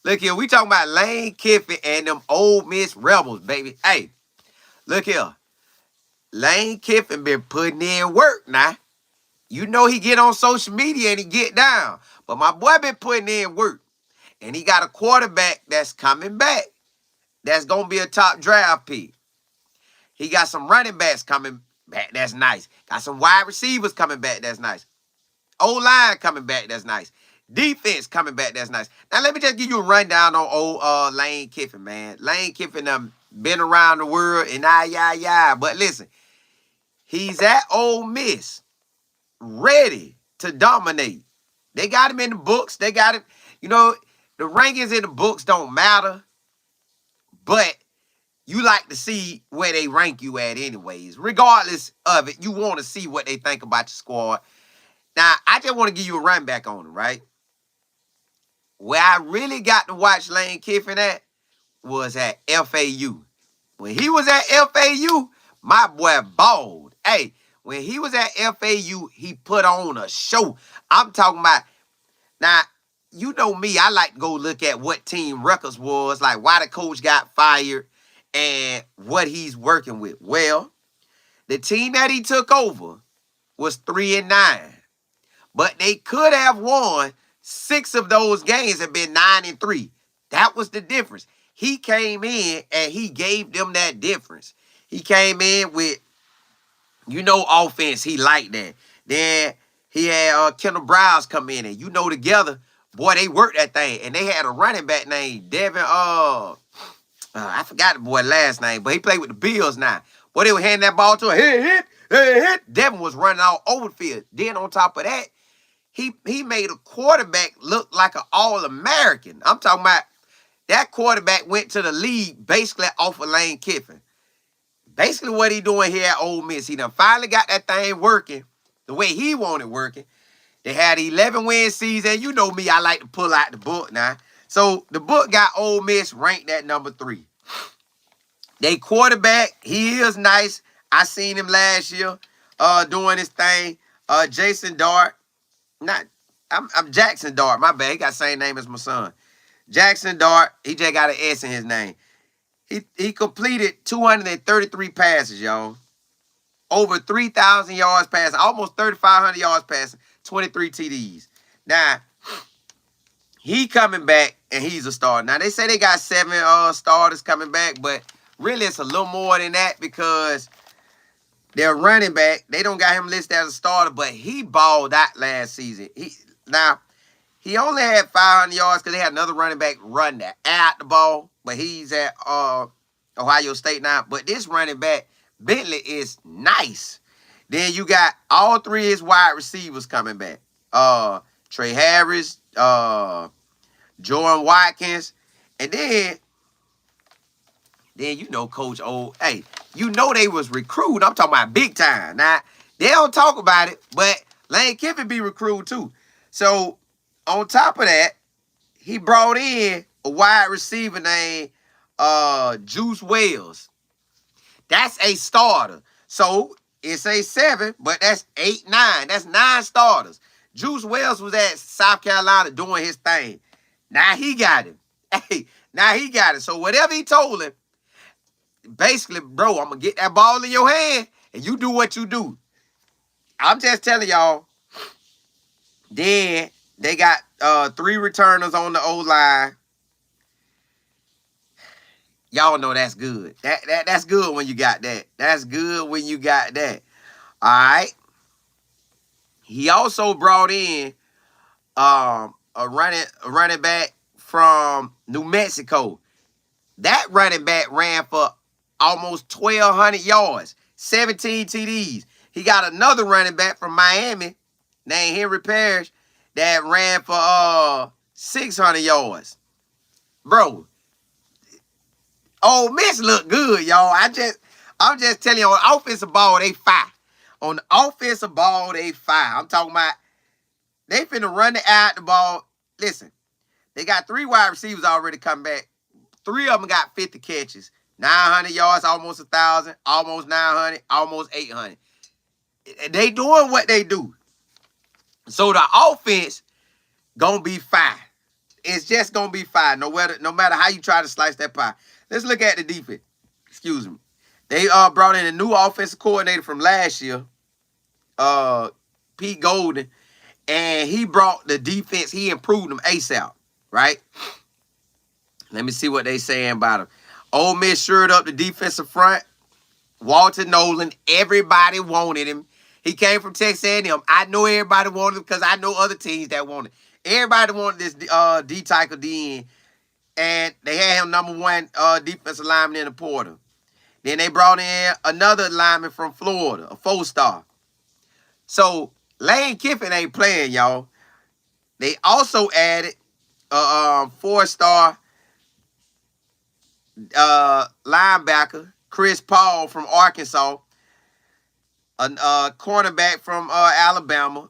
Look here, we talking about Lane Kiffin and them old Miss Rebels, baby. Hey, look here. Lane Kiffin been putting in work now. You know he get on social media and he get down. But my boy been putting in work. And he got a quarterback that's coming back. That's going to be a top draft pick. He got some running backs coming back. That's nice. Got some wide receivers coming back. That's nice. O-line coming back. That's nice. Defense coming back. That's nice. Now, let me just give you a rundown on old Lane Kiffin, man. Lane Kiffin been around the world and But listen, he's at Ole Miss, ready to dominate. They got him in the books. They got him. You know, the rankings in the books don't matter, but you like to see where they rank you at anyways. Regardless of it, you want to see what they think about your squad. Now, I just want to give you a run back on it, right? Where I really got to watch Lane Kiffin at was at FAU. When he was at FAU, my boy balled. Hey, when he was at FAU, he put on a show. I'm talking about, now, you know me, I like to go look at what team records was, like why the coach got fired and what he's working with. Well, the team that he took over was 3-9. But they could have won 6 of those games and been 9-3. That was the difference. He came in and he gave them that difference. He came in with, offense. He liked that. Then he had Kendall Browse come in and, together, boy, they worked that thing. And they had a running back named Devin, I forgot the boy last name, but he played with the Bills now. Boy, they were handing that ball to him. Hit. Devin was running all over the field. Then on top of that, he made a quarterback look like an All-American. I'm talking about that quarterback went to the league basically off of Lane Kiffin. Basically what he doing here at Ole Miss. He done finally got that thing working the way he wanted working. They had an 11-win season. You know me, I like to pull out the book now. So the book got Ole Miss ranked at number 3. They quarterback, he is nice. I seen him last year doing his thing. Jason Dart. I'm Jackson Dart. My bad. He got the same name as my son. Jackson Dart. He just got an S in his name. He completed 233 passes, y'all. Over 3,000 yards passing. Almost 3,500 yards passing. 23 TDs. Now, he coming back, and he's a starter. Now, they say they got 7 starters coming back, but really it's a little more than that because their running back, they don't got him listed as a starter, but he balled out last season. He only had 500 yards because they had another running back run that out the ball, but he's at Ohio State now. But this running back, Bentley, is nice. Then you got all 3 of his wide receivers coming back. Trey Harris, Jordan Watkins, and then Coach O. Hey, they was recruiting. I'm talking about big time. Now, they don't talk about it, but Lane Kiffin be recruited too. So, on top of that, he brought in a wide receiver named Juice Wells. That's a starter. So, it's a 7, but that's 8, 9. That's 9 starters. Juice Wells was at South Carolina doing his thing. Now he got him. Hey, now he got it. So whatever he told him, basically, bro, I'm going to get that ball in your hand and you do what you do. I'm just telling y'all. Then they got 3 returners on the O-line. Y'all know that's good. That's good when you got that. That's good when you got that. All right. He also brought in a running back from New Mexico. That running back ran for almost 1,200 yards, 17 TDs. He got another running back from Miami named Henry Parrish that ran for 600 yards. Bro, Ole Miss look good, y'all. I'm just telling you, on the offensive ball, they fire. On the offensive ball, they fire. I'm talking about they finna run out the ball. Listen, they got 3 wide receivers already come back. 3 of them got 50 catches. 900 yards, almost 1,000, almost 900, almost 800. They doing what they do. So the offense gonna be fine. it's just gonna be fine. No matter how you try to slice that pie. Let's look at the defense. Excuse me. They brought in a new offensive coordinator from last year, Pete Golden, and he brought the defense. He improved them ASAP, right? Let me see what they saying about him. Ole Miss shored up the defensive front. Walter Nolan, everybody wanted him. He came from Texas A&M. I know everybody wanted him because I know other teams that wanted him. Everybody wanted this D-Tyker DN, and they had him number one defensive lineman in the portal. Then they brought in another lineman from Florida, a 4-star. So Lane Kiffin ain't playing, y'all. They also added a 4-star linebacker, Chris Paul from Arkansas, a cornerback from Alabama,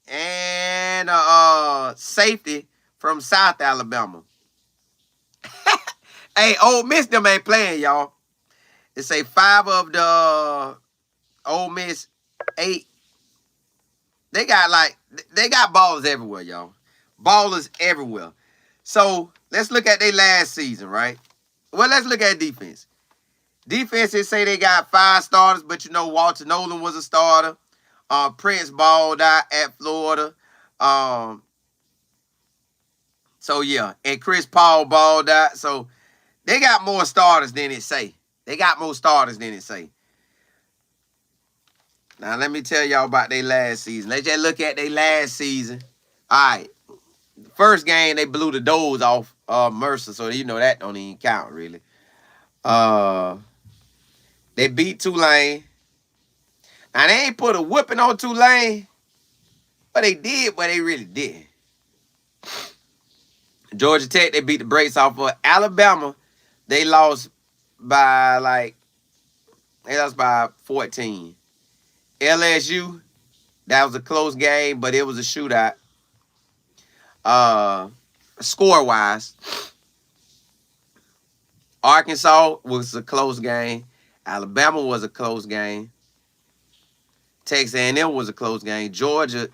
and a safety from South Alabama. Hey, Ole Miss them ain't playing, y'all. They say 5 of the Ole Miss 8. They got ballers everywhere, y'all. Ballers everywhere. So let's look at their last season, right? Well, let's look at defense. Defenses say they got 5 starters, but you know Walter Nolan was a starter. Prince balled out at Florida. So yeah, and Chris Paul balled out. So they got more starters than it say. They got more starters than it say. Now let me tell y'all about their last season. Let's just look at their last season. All right. First game, they blew the doors off Mercer, so you know that don't even count, really. They beat Tulane. Now, they ain't put a whipping on Tulane, but they did, but they really didn't. Georgia Tech, they beat the brakes off of Alabama. They lost by 14. LSU, that was a close game, but it was a shootout. Score-wise, Arkansas was a close game. Alabama was a close game. Texas A&M was a close game. Georgia,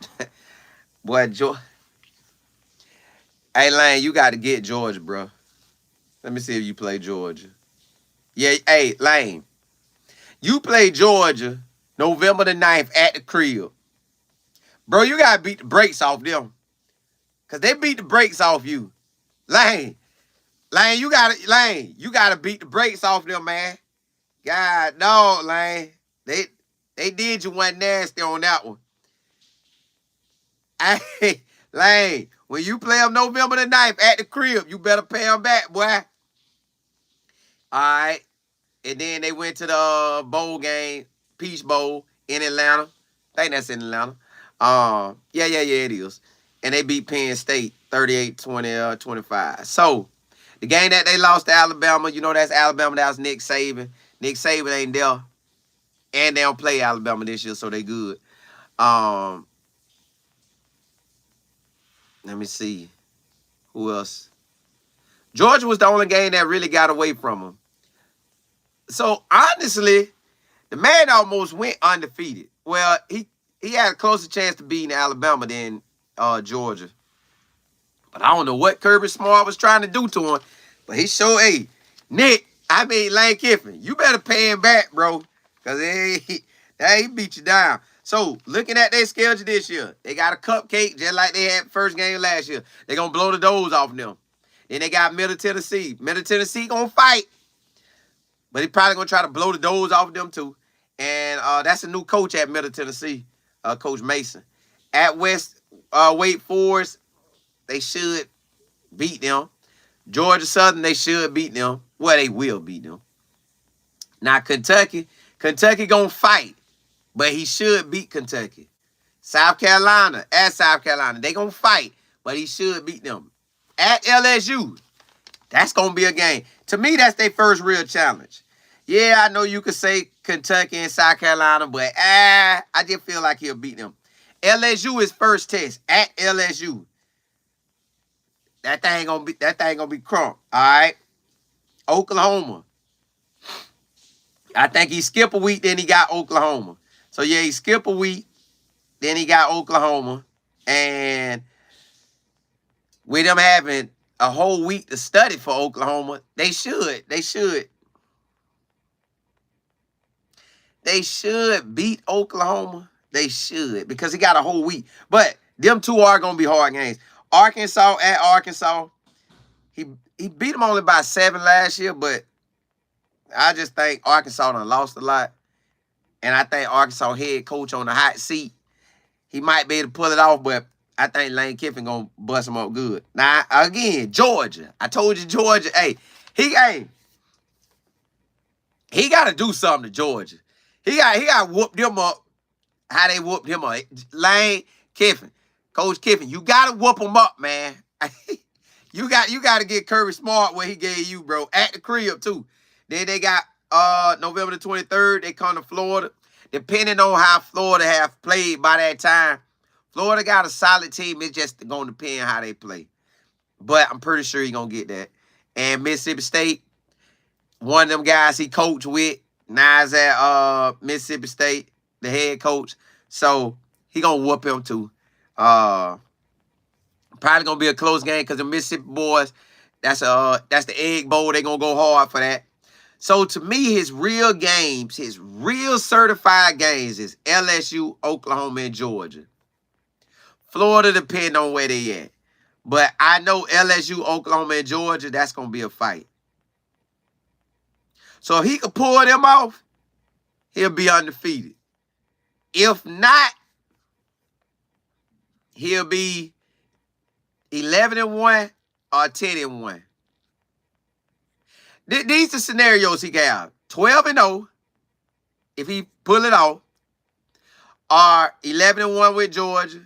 boy, hey, Lane, you got to get Georgia, bro. Let me see if you play Georgia. Yeah, hey, Lane, you play Georgia November the 9th at the crib. Bro, you got to beat the brakes off them. Because they beat the brakes off you. Lane, you gotta beat the brakes off them, man. God, no, Lane. They did you one nasty on that one. Hey, Lane, when you play them November the 9th at the crib, you better pay them back, boy. All right. And then they went to the bowl game, Peach Bowl in Atlanta. I think that's in Atlanta. Yeah, it is. And they beat Penn State 38-25. So, the game that they lost to Alabama, you know that's Alabama. That was Nick Saban. Nick Saban ain't there. And they don't play Alabama this year, so they good. Let me see. Who else? Georgia was the only game that really got away from them. So, honestly, the man almost went undefeated. Well, he had a closer chance to beating Alabama than Georgia. But I don't know what Kirby Smart was trying to do to him. But he showed, hey, Lane Kiffin, you better pay him back, bro. Because he beat you down. So, looking at their schedule this year, they got a cupcake just like they had first game last year. They're going to blow the doors off them. Then they got Middle Tennessee. Middle Tennessee going to fight. But he probably going to try to blow the doors off them too. And that's a new coach at Middle Tennessee, Coach Mason. At Wake Forest, they should beat them. Georgia Southern, they should beat them. Well, they will beat them. Now, Kentucky going to fight, but he should beat Kentucky. South Carolina, they going to fight, but he should beat them. At LSU, that's going to be a game. To me, that's their first real challenge. Yeah, I know you could say Kentucky and South Carolina, but I just feel like he'll beat them. LSU is first test at LSU. That thing gonna be crunk. All right. Oklahoma. I think he skipped a week, then he got Oklahoma. So yeah, he skipped a week, then he got Oklahoma. And with them having a whole week to study for Oklahoma. They should. They should. They should beat Oklahoma. They should, because he got a whole week. But them two are going to be hard games. Arkansas at Arkansas. He beat them only by 7 last year, but I just think Arkansas done lost a lot. And I think Arkansas head coach on the hot seat. He might be able to pull it off, but I think Lane Kiffin going to bust him up good. Now, again, Georgia. I told you Georgia. Hey, he got to do something to Georgia. He got to whoop them up how they whooped him up. Lane Kiffin. Coach Kiffin, you got to whoop him up, man. You got to get Kirby Smart what he gave you, bro. At the crib, too. Then they got November the 23rd. They come to Florida. Depending on how Florida have played by that time, Florida got a solid team. It's just going to depend how they play. But I'm pretty sure he's going to get that. And Mississippi State, one of them guys he coached with, now is at Mississippi State, the head coach. So he going to whoop him too. Probably going to be a close game because the Mississippi boys, that's the Egg Bowl. They're going to go hard for that. So to me, his real games, his real certified games is LSU, Oklahoma, and Georgia. Florida depend on where they at. But I know LSU, Oklahoma, and Georgia, that's going to be a fight. So if he could pull them off, he'll be undefeated. If not, he'll be 11-1 or 10-1. These are scenarios he can have. 12-0, if he pull it off, or 11-1 with Georgia,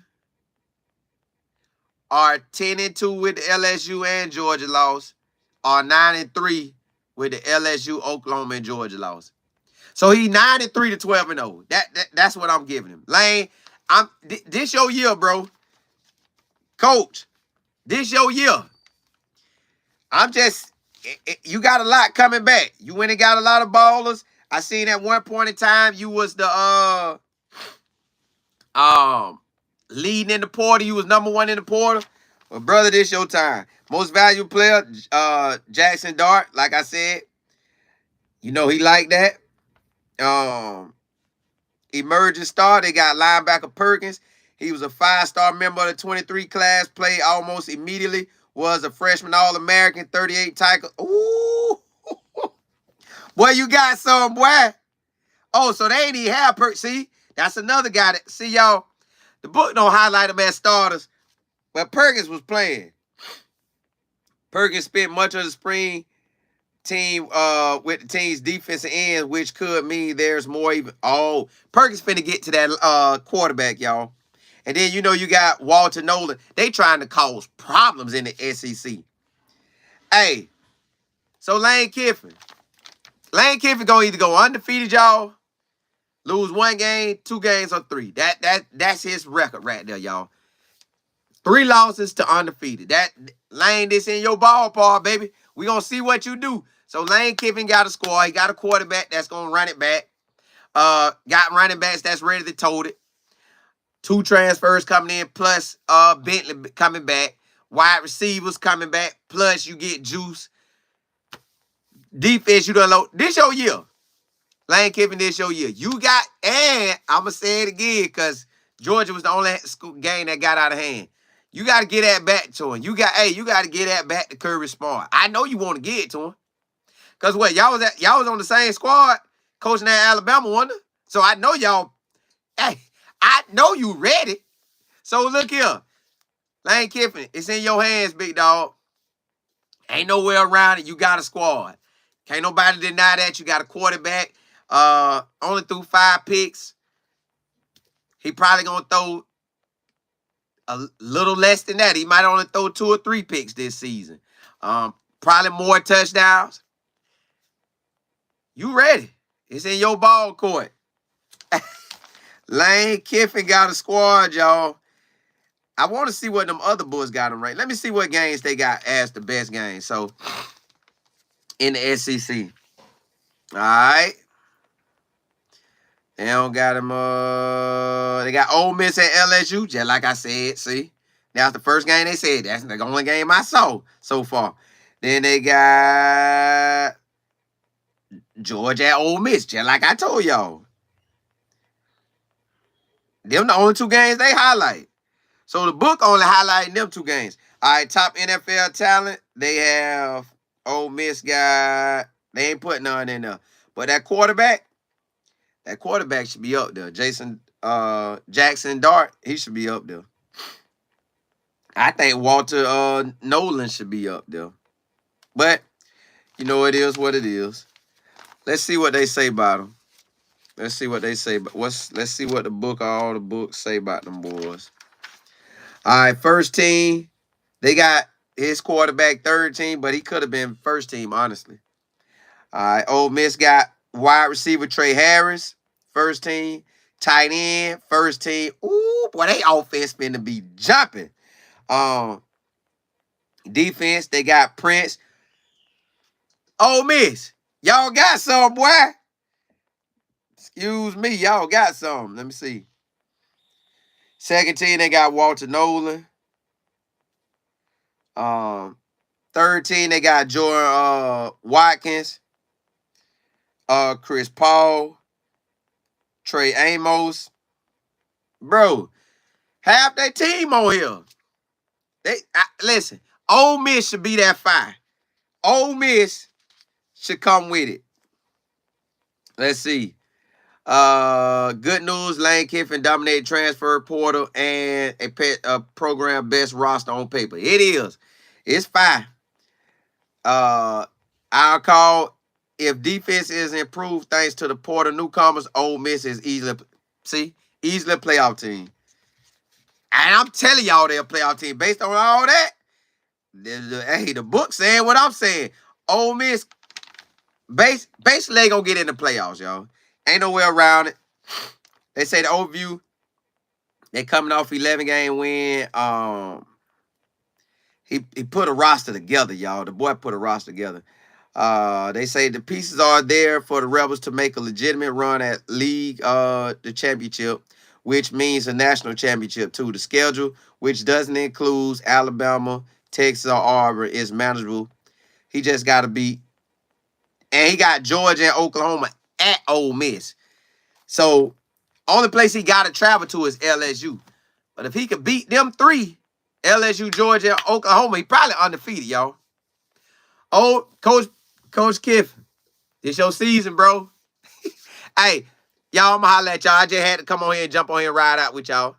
or 10-2 with the LSU and Georgia loss, or 9-3 with the LSU, Oklahoma, and Georgia loss. So he 9-3 to 12-0. That's what I'm giving him. Lane, this your year, bro. Coach, this your year. You got a lot coming back. You went and got a lot of ballers. I seen at one point in time you was the leading in the portal. You was number 1 in the portal. Well, brother, this your time. Most valuable player, Jackson Dart. Like I said, you know he like that. Emerging star, they got linebacker Perkins. He was a 5-star member of the 23 class, played almost immediately, was a freshman All-American, 38 tackle. Ooh. Boy, you got some, boy. Oh, so they ain't even have Perkins. See, that's another guy that, see, y'all, the book don't highlight them as starters, but Perkins was playing. Perkins spent much of the spring team with the team's defensive end, which could mean there's more even. Oh, Perkins finna get to that quarterback, y'all. And then, you know, you got Walter Nolan. They trying to cause problems in the SEC. Hey, so Lane Kiffin gonna either go undefeated, y'all, lose 1 game, 2 games, or 3. That's his record right there, y'all. 3 losses to undefeated. That Lane, this in your ballpark, baby. We gonna see what you do. So Lane Kiffin got a squad. He got a quarterback that's gonna run it back. Got running backs that's ready to tote it. 2 transfers coming in, plus Bentley coming back. Wide receivers coming back, plus you get Juice. Defense, you done low. This your year. Lane Kiffin, this your year. You got, and I'm going to say it again because Georgia was the only game that got out of hand. You got to get that back to him. You got to get that back to Kirby Smart. I know you want to get it to him. Because what, y'all was on the same squad coaching at Alabama, wasn't it? So I know y'all, hey, I know you ready. So look here. Lane Kiffin, it's in your hands, big dog. Ain't nowhere around it. You got a squad. Can't nobody deny that. You got a quarterback. Only threw 5 picks. He probably going to throw a little less than that. He might only throw 2 or 3 picks this season. Probably more touchdowns. You ready. It's in your ball court. Lane Kiffin got a squad, y'all. I want to see what them other boys got them right. Let me see what games they got as the best games. So, in the SEC. All right. They don't got them. They got Ole Miss at LSU, just like I said. See? That's the first game they said. That's the only game I saw so far. Then they got Georgia at Ole Miss, just like I told y'all. Them the only two games they highlight. So the book only highlighting them two games. All right, top NFL talent. They have Ole Miss guy. They ain't putting none in there. But that quarterback should be up there. Jackson Dart, he should be up there. I think Walter Nolan should be up there. But you know it is what it is. Let's see what they say about him. Let's see what they say. Let's see what all the books say about them boys. All right, first team. They got his quarterback third team, but he could have been first team, honestly. All right, Ole Miss got wide receiver Trey Harris, first team. Tight end, first team. Ooh, boy, they offense finna be jumping. Um, Defense, they got Prince. Ole Miss, y'all got some, boy. Excuse me, y'all got some. Let me see. Second team, they got Walter Nolan. Third team, they got Jordan Watkins, Chris Paul, Trey Amos. Bro, half their team on here. Listen, Ole Miss should be that 5. Ole Miss should come with it. Let's see. Good news, Lane Kiffin dominated transfer portal and a program best roster on paper. It is. It's 5. I'll call if defense is improved thanks to the portal newcomers, Ole Miss is easily a playoff team. And I'm telling y'all they're a playoff team based on all that. Hey, the book saying what I'm saying. Ole Miss basically they gonna get in the playoffs, y'all. Ain't no way around it. They say the overview, they coming off 11-game win. He put a roster together, y'all. The boy put a roster together. They say the pieces are there for the Rebels to make a legitimate run at the championship, which means a national championship too. The schedule, which doesn't include Alabama, Texas, or Auburn, is manageable. He just got to beat. And he got Georgia and Oklahoma at Ole Miss. So, only place he got to travel to is LSU. But if he could beat them 3, LSU, Georgia, and Oklahoma, he probably undefeated, y'all. Oh, Coach Kiffin, this your season, bro. Hey, y'all, I'm going to holler at y'all. I just had to come on here and jump on here and ride out with y'all.